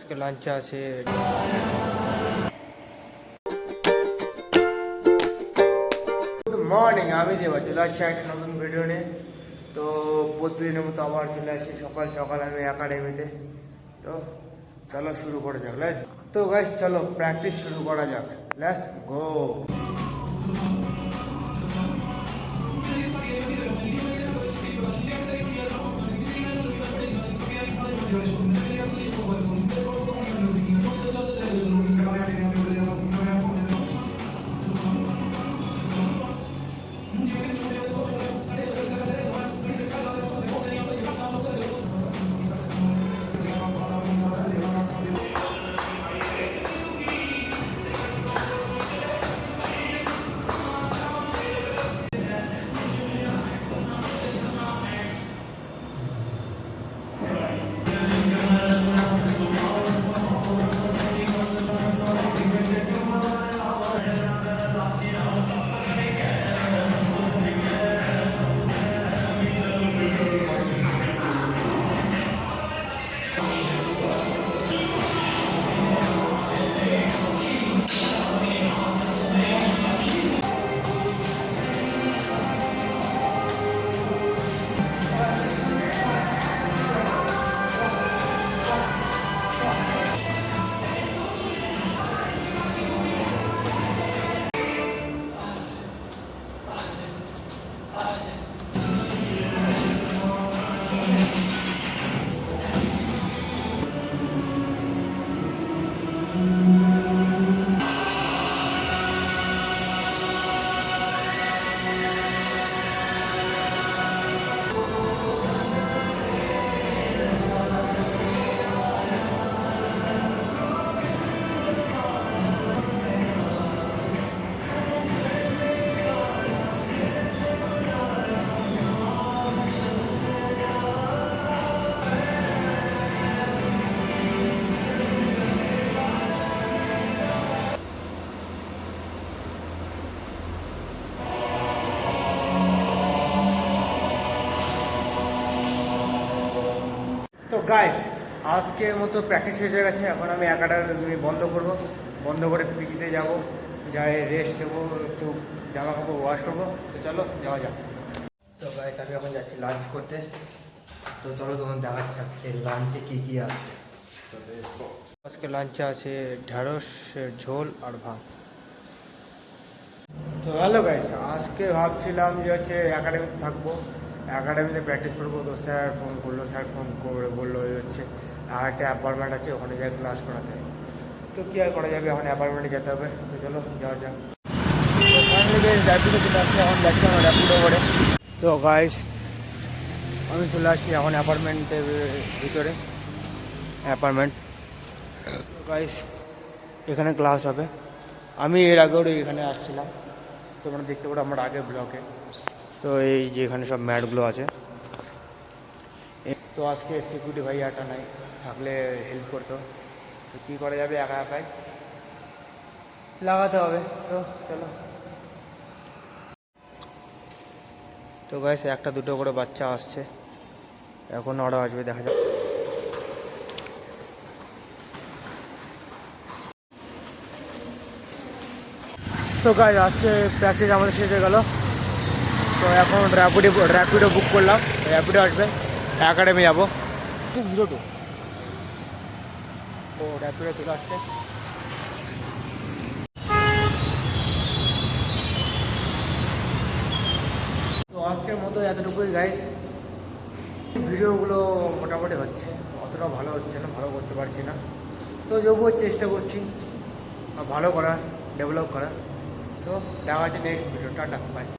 আজকে লাঞ্চে আছে গুড মর্নিং। আমি দেবা চলে আসছি একটা নতুন ভিডিও নিয়ে। তো প্রতিদিনের মতো আবার চলে আসছি সকাল সকাল আমি একাডেমিতে। তো চলো শুরু করা যাক। তো গাইস চলো প্র্যাকটিস শুরু করা যাক। Let's go. তো গাইস আজকের মতো প্র্যাকটিস শেষ হয়ে গেছে। এখন আমি একাডেমি বন্ধ করব, বন্ধ করে পিজিতে যাব, যাই রেস্ট নেবো, একটু জামা কাপড় ওয়াশ করবো। তো চলো যাওয়া যাক। তো গাইস আমি এখন যাচ্ছি লাঞ্চ করতে। তো চলো তোমার দেখাচ্ছি আজকে লাঞ্চে কী কী আছে। তো আজকে লাঞ্চে আছে ঢেঁড়সের ঝোল আর ভাত। তো হ্যালো গাইস, আজকে ভাবছিলাম যে হচ্ছে একাডেমিতে থাকবো, একাডেমিতে প্র্যাকটিস করবো। তো স্যার ফোন করলো, স্যার ফোন করে বললো হচ্ছে আর একটা অ্যাপার্টমেন্ট আছে, ওখানে যাই ক্লাস করাতে। তো কী আর করা যাবে, এখন অ্যাপার্টমেন্টে যেতে হবে। তো চলো যাওয়া যাক। তো ফাইনালি গাইস র্যাপিডো চলে আসছে, এখন যাচ্ছি আমার র্যাপিডো করে। তো গাইস আমি চলে আসছি এখন অ্যাপার্টমেন্টের ভিতরে, অ্যাপার্টমেন্ট। গাইস এখানে ক্লাস হবে। আমি এর আগেও এখানে আসছিলাম, তোমরা দেখতে পারো আমার আগের ব্লকে। তো এই যে এখানে সব ম্যাটগুলো আছে। তো আজকে সিকিউরিটি ভাইয়াটা নাই, থাকলে হেল্প করতো। তো কী করা যাবে, একা একাই লাগাতে হবে। তো চলো। তো গাইস একটা দুটো করে বাচ্চা আসছে, এখন আরও আসবে, দেখা যাক। তো গাইস আজকে প্র্যাকটিস আমাদের শেষ হয়ে গেল। তো এখন র্যাপিডো বুক করলাম, র্যাপিডো আসবে, একাডেমি যাবো 602। ও র্যাপিডো চলে আসছে। তো আজকের মতো এতটুকুই গাইস। ভিডিওগুলো মোটামুটি হচ্ছে, অতটা ভালো হচ্ছে না, ভালো করতে পারছি না। তো তবুও চেষ্টা করছি ভালো করার, ডেভেলপ করার। তো দেখা হচ্ছে নেক্সট ভিডিও। Tata, by.